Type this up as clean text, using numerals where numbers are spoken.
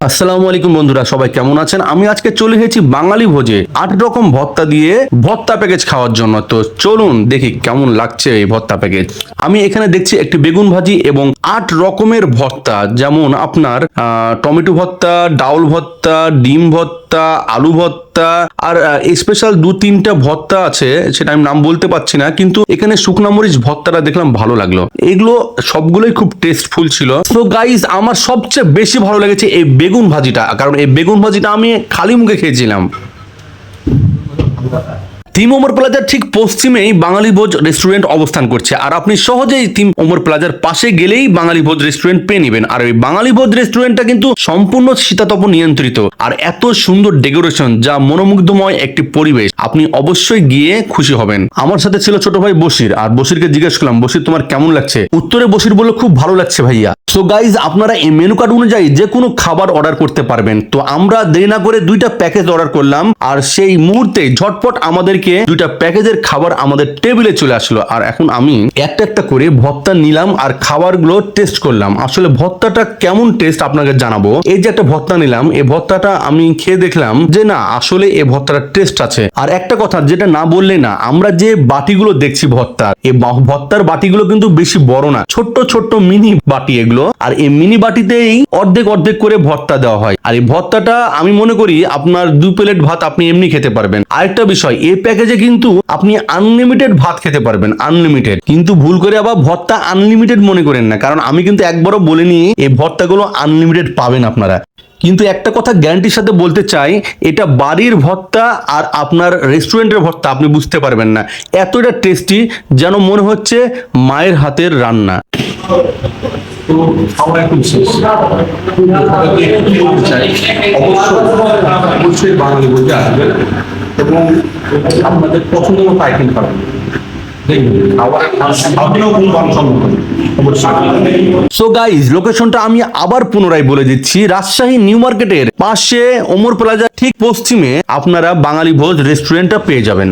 আসসালামু আলাইকুম বন্ধুরা, সবাই কেমন আছেন? আমি আজকে চলে এসেছি বাঙালি ভোজে 8 রকম ভর্তা দিয়ে ভর্তা প্যাকেজ খাওয়ার জন্য। তো চলুন দেখি কেমন লাগছে এই ভর্তা প্যাকেজ। আমি এখানে দেখছি একটি বেগুন ভাজি এবং 8 রকমের ভর্তা, যেমন আপনার টমেটো ভর্তা, ডাউল ভর্তা, ডিম ভর্তা, আলু ভর্তা আর স্পেশাল 2-3টা ভর্তা আছে, সেটা আমি নাম বলতে পারছি না, কিন্তু এখানে শুকনা মরিচ ভর্তাটা দেখলাম ভালো লাগলো। এগুলো সবগুলোই খুব টেস্টফুল ছিল। তো গাইজ, আমার সবচেয়ে বেশি ভালো লেগেছে এই বেগুন ভাজিটা, কারণ এই বেগুন ভাজিটা আমি খালি মুখে খেয়েছিলাম। থিম ওমর প্লাজার ঠিক পশ্চিমেই বাঙালি ভোজ রেস্টুরেন্ট অবস্থান করছে, আর আপনি সহজেই থিম ওমর প্লাজার পাশে গেলেই বাঙালি ভোজ রেস্টুরেন্ট পেয়ে নেবেন। আর এই বাঙালি ভোজ রেস্টুরেন্টটা কিন্তু সম্পূর্ণ শীতাতপ নিয়ন্ত্রিত, আর এত সুন্দর ডেকোরেশন, যা মনোমুগ্ধময় একটি পরিবেশ, আপনি অবশ্যই গিয়ে খুশি হবেন। আমার সাথে ছিল ছোট ভাই বশির, আর বশিরকে জিজ্ঞেস করলাম, বশির তোমার কেমন লাগছে? উত্তরে বশির বলল, খুব ভালো লাগছে ভাইয়া। সো গাইজ, আপনারা এই মেনু কার্ড অনুযায়ী যে কোনো খাবার অর্ডার করতে পারবেন। তো আমরা দেরি না করে 2টা প্যাকেজ অর্ডার করলাম, আর সেই মুহূর্তে ঝটপট আমাদেরকে 2টা প্যাকেজের খাবার আমাদের টেবিলে চলে আসলো। আর এখন আমি একটা একটা করে ভর্তা নিলাম আর খাবারগুলো টেস্ট করলাম। আসলে ভর্তাটা কেমন টেস্ট আপনাকে জানাবো। এই যে একটা ভর্তা নিলাম, এই ভর্তাটা আমি খেয়ে দেখলাম যে না, আসলে এই ভর্তাটার টেস্ট আছে। আর একটা কথা যেটা না বললে না, আমরা যে বাটিগুলো দেখছি ভর্তার, এই ভর্তার বাটিগুলো কিন্তু বেশি বড় না, ছোট্ট ছোট্ট মিনি বাটি এগুলো। আর এই মিনি বাটিতেই অর্ধেক অর্ধেক করে ভর্তা দেওয়া হয়। আর এই ভর্তাটা আমি মনে করি আপনার 2 প্লেট ভাত আপনি এমনি খেতে পারবেন। আরেকটা বিষয়, এই প্যাকেজে কিন্তু আপনি আনলিমিটেড ভাত খেতে পারবেন, আনলিমিটেড। কিন্তু ভুল করে আবার ভর্তা আনলিমিটেড মনে করেন না, কারণ আমি কিন্তু একবারও বলিনি এই ভর্তাগুলো আনলিমিটেড পাবেন আপনারা। কিন্তু একটা কথা গ্যারান্টির সাথে বলতে চাই, এটা বাড়ির ভর্তা আর আপনার রেস্টুরেন্টের ভর্তা আপনি বুঝতে পারবেন না। এতটা টেস্টি, যেন মনে হচ্ছে মায়ের হাতের রান্না। তো খাওয়া এখন শেষ। অবশ্যই বাঙালি বলতে আসবে এবং আপনাদের পছন্দ মতো আইটেম পাবেন। সো গাইজ, লোকেশনটা আমি আবার পুনরায় বলে দিচ্ছি, রাজশাহী নিউ মার্কেটের পাশে ওমর প্লাজা ঠিক পশ্চিমে আপনারা বাঙালি ভোজ রেস্টুরেন্টটা পেয়ে যাবেন।